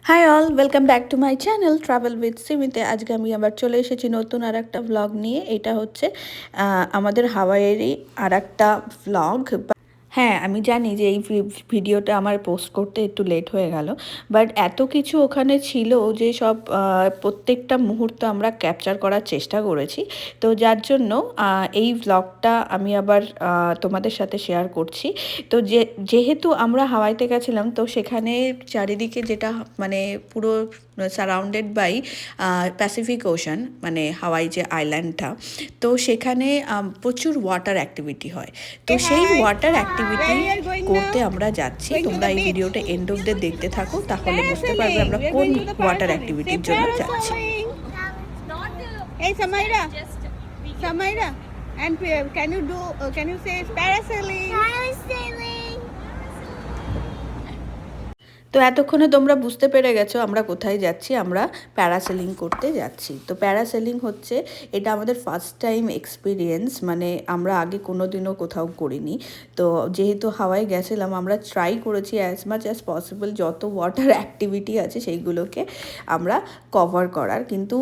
High all, welcome back to my channel travel with সিমিতে। আজকে আমি আবার চলে এসেছি নতুন আর একটা ভ্লগ নিয়ে। এটা হচ্ছে আমাদের হাওয়াইয়েরই আর একটা ভ্লগ। হ্যাঁ, আমি জানি যে এই ভিডিওটা আমার পোস্ট করতে একটু লেট হয়ে গেল, বাট এত কিছু ওখানে ছিল যে সব প্রত্যেকটা মুহূর্ত আমরা ক্যাপচার করার চেষ্টা করেছি। তো যার জন্য এই ভ্লগটা আমি আবার তোমাদের সাথে শেয়ার করছি। তো যেহেতু আমরা হাওয়াইতে গেছিলাম, তো সেখানে চারিদিকে যেটা মানে পুরো সারাউন্ডেড বাই প্যাসিফিক ওশান, মানে হাওয়াই যে আইল্যান্ডটা, তো সেখানে প্রচুর ওয়াটার অ্যাক্টিভিটি হয়। তো সেই ওয়াটার অ্যাক্টিভিটি করতে আমরা যাচ্ছি। তোমরা এই ভিডিওটা এন্ড অব্দি দেখতে থাকো, তাহলে বুঝতে পারবে আমরা কোন ওয়াটার অ্যাক্টিভিটির জন্য যাচ্ছি। Hey Samaira, Samaira, and can you say parasailing? তো এতক্ষণে তোমরা বুঝতে পেরে গেছো আমরা কোথায় যাচ্ছি। আমরা প্যারাসেলিং করতে যাচ্ছি। তো প্যারাসেলিং হচ্ছে এটা আমাদের ফার্স্ট টাইম এক্সপিরিয়েন্স, মানে আমরা আগে কোনো দিনও কোথাও করিনি। তো যেহেতু হাওয়াই গেছিলাম, আমরা ট্রাই করেছি অ্যাজ মাচ অ্যাজ পসিবল যত ওয়াটার অ্যাক্টিভিটি আছে সেইগুলোকে আমরা কভার করার, কিন্তু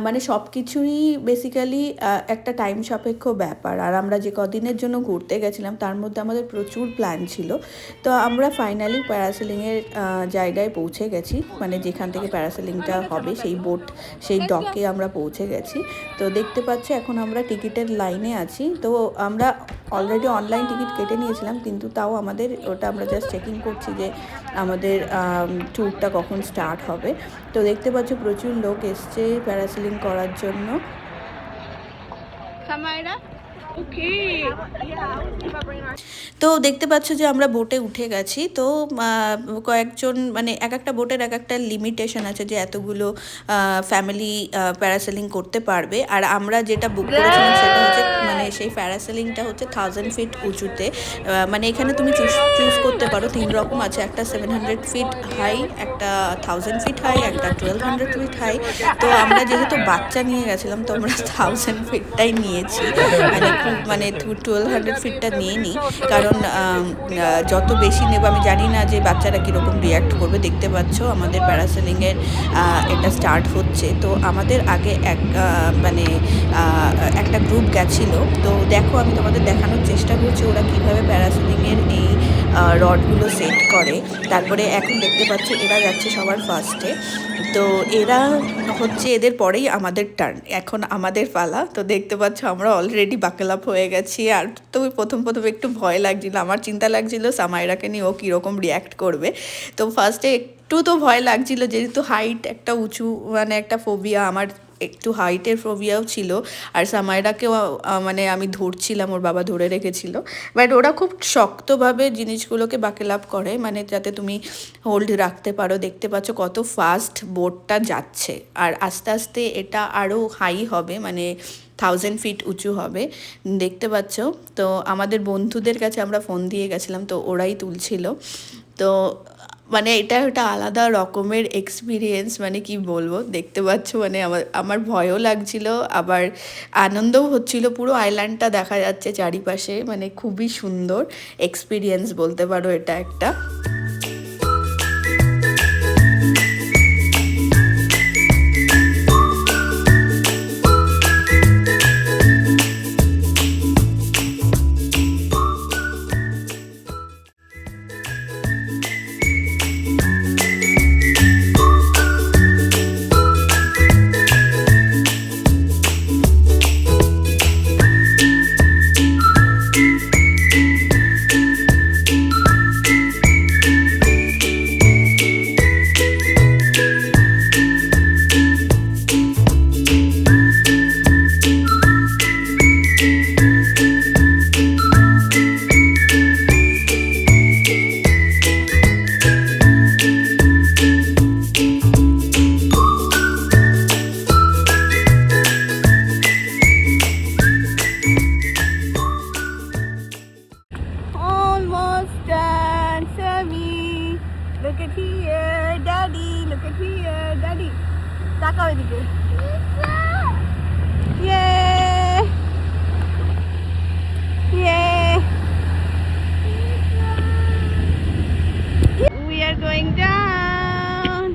মানে সব কিছুই বেসিক্যালি একটা টাইম সাপেক্ষ ব্যাপার। আর আমরা যে কদিনের জন্য ঘুরতে গেছিলাম তার মধ্যে আমাদের প্রচুর প্ল্যান ছিল। তো আমরা ফাইনালি প্যারাসেলিংয়ের জায়গায় পৌঁছে গেছি, মানে যেখান থেকে প্যারাসেলিংটা হবে সেই ডকে আমরা পৌঁছে গেছি। তো দেখতে পাচ্ছি এখন আমরা টিকিটের লাইনে আছি। তো আমরা অলরেডি অনলাইন টিকিট কেটে নিয়েছিলাম, কিন্তু তাও আমাদের ওটা আমরা জাস্ট চেকিং করছি যে আমাদের ট্যুরটা কখন স্টার্ট হবে। তো দেখতে পাচ্ছ প্রচুর লোক এসছে প্যারাসেলিং করার জন্য। তো দেখতে পাচ্ছ যে আমরা বোটে উঠে গেছি। তো কয়েকজন, মানে এক একটা বোটের এক একটা লিমিটেশন আছে যে এতগুলো ফ্যামিলি প্যারাসেলিং করতে পারবে। আর আমরা যেটা বুক করেছিলাম সেটা হচ্ছে, মানে সেই প্যারাসেলিংটা হচ্ছে 1000 ফিট উঁচুতে। মানে এখানে তুমি চুজ করতে পারো, 3 রকম আছে, একটা 700 ফিট হাই, একটা 1000 ফিট হাই, একটা 1200 ফিট হাই। তো আমরা যেহেতু বাচ্চা নিয়ে গেছিলাম তো আমরা 1000 ফিটটাই নিয়েছি, মানে 1200 ফিটটা নিয়ে নিই, কারণ যত বেশি নেব আমি জানি না যে বাচ্চারা কীরকম রিয়্যাক্ট করবে। দেখতে পাচ্ছ আমাদের প্যারাসেলিংয়ের এটা স্টার্ট হচ্ছে। তো আমাদের আগে মানে একটা গ্রুপ গেছিলো। তো দেখো আমি তোমাদের দেখানোর চেষ্টা করছি ওরা কীভাবে প্যারাসেলিংয়ের এই রডগুলো সেট করে। তারপরে এখন দেখতে পাচ্ছি এরা যাচ্ছে সবার ফার্স্টে। তো এরা হচ্ছে, এদের পরেই আমাদের টার্ন, এখন আমাদের পালা। তো দেখতে পাচ্ছ আমরা অলরেডি বাকেল আপ হয়ে গেছি। আর তো প্রথম একটু ভয় লাগছিল, আমার চিন্তা লাগছিল সামাইরাকে নিয়ে ও কীরকম রিয়্যাক্ট করবে। তো ফার্স্টে একটু তো ভয় লাগছিল, যেহেতু হাইট একটা উঁচু, মানে একটা ফোবিয়া, আমার একটু হাইটের ফোবিয়াও ছিল। আর সামাইরাকেও মানে আমি ধরছিলাম, ওর বাবা ধরে রেখেছিল। বাট ওরা খুব শক্তভাবে জিনিসগুলোকে বাকেল আপ করে, মানে যাতে তুমি হোল্ড রাখতে পারো। দেখতে পাচ্ছ কত ফাস্ট বোটটা যাচ্ছে। আর আস্তে আস্তে এটা আরও হাই হবে, মানে 1000 ফিট উঁচু হবে, দেখতে পাচ্ছ। তো আমাদের বন্ধুদের কাছে আমরা ফোন দিয়ে গেছিলাম, তো ওরাই তুলছিল। তো মানে এটা একটা আলাদা রকমের এক্সপিরিয়েন্স, মানে কি বলবো। দেখতে পাচ্ছ মানে আমার ভয়ও লাগছিল, আবার আনন্দও হচ্ছিল। পুরো আইল্যান্ডটা দেখা যাচ্ছে চারিপাশে, মানে খুবই সুন্দর এক্সপিরিয়েন্স বলতে পারো এটা একটা। Look at here, Daddy. Look at here, Daddy. তাকাও এদিকে। Yay! Yay! We are going down.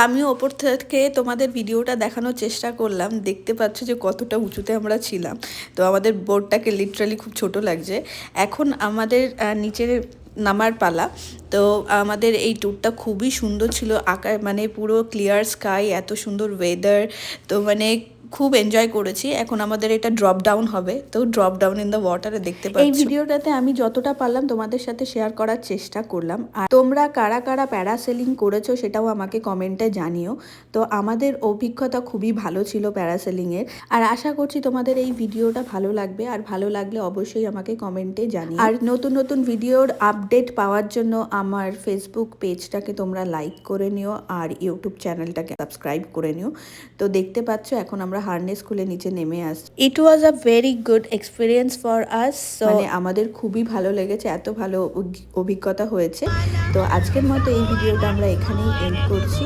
আমিও ওপর থেকে তোমাদের ভিডিওটা দেখানোর চেষ্টা করলাম। দেখতে পাচ্ছ যে কতটা উঁচুতে আমরা ছিলাম। তো আমাদের বোর্ডটাকে লিটারালি খুব ছোট লাগছে। এখন আমাদের নিচে নামার পালা। তো আমাদের এই ট্যুরটা খুবই সুন্দর ছিল, মানে পুরো ক্লিয়ার স্কাই, এত সুন্দর ওয়েদার, তো মানে খুব এনজয় করেছি। এখন আমাদের এটা ড্রপ ডাউন হবে, তো ড্রপ ডাউন ইন দ্য ওয়াটারে দেখতে পাচ্ছ। এই ভিডিওটাতে আমি যতটা পারলাম তোমাদের সাথে শেয়ার করার চেষ্টা করলাম। আর তোমরা কারা কারা প্যারাসেলিং করেছো সেটাও আমাকে কমেন্টে জানিও। তো আমাদের অভিজ্ঞতা খুবই ভালো ছিল প্যারাসেলিংয়ের, আর আশা করছি তোমাদের এই ভিডিওটা ভালো লাগবে। আর ভালো লাগলে অবশ্যই আমাকে কমেন্টে জানিও। আর নতুন নতুন ভিডিওর আপডেট পাওয়ার জন্য আমার ফেসবুক পেজটাকে তোমরা লাইক করে নিও আর ইউটিউব চ্যানেলটাকে সাবস্ক্রাইব করে নিও। তো দেখতে পাচ্ছ এখন আমরা হারনেস খুলে নিচে নেমে আসছি। It was a very good experience for us, মানে আমাদের খুবই ভালো লেগেছে, এত ভালো অভিজ্ঞতা হয়েছে। তো আজকের মতো এই ভিডিওটা আমরা এখানেই এন্ড করছি।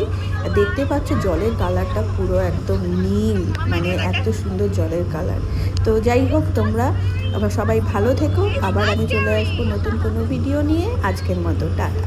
দেখতে পাচ্ছ জলের কালারটা পুরো একদম নীল, মানে এত সুন্দর জলের কালার। তো যাই হোক, তোমরা সবাই ভালো থেকো। আবার আমি চলে আসবো নতুন কোনো ভিডিও নিয়ে। আজকের মতো টাটা।